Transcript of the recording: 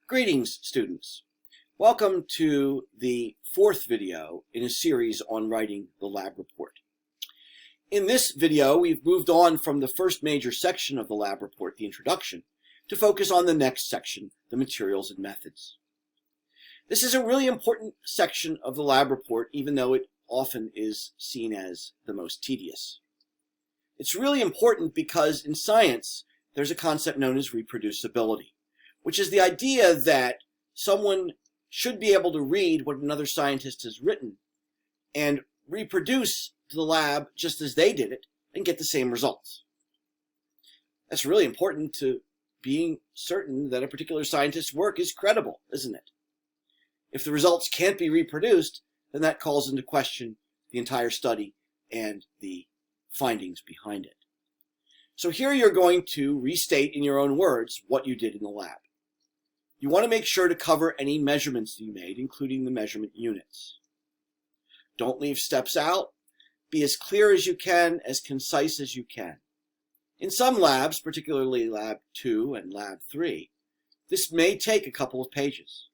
Greetings, students. Welcome to the fourth video in a series on writing the lab report. In this video, we've moved on from the first major section of the lab report, the introduction, to focus on the next section, the materials and methods. This is a really important section of the lab report, even though it often is seen as the most tedious. It's really important because in science, there's a concept known as reproducibility, which is the idea that someone should be able to read what another scientist has written and reproduce to the lab just as they did it and get the same results. That's really important to being certain that a particular scientist's work is credible, isn't it? If the results can't be reproduced, then that calls into question the entire study and the findings behind it. So here you're going to restate in your own words what you did in the lab. You want to make sure to cover any measurements you made, including the measurement units. Don't leave steps out. Be as clear as you can, as concise as you can. In some labs, particularly Lab 2 and Lab 3, this may take a couple of pages.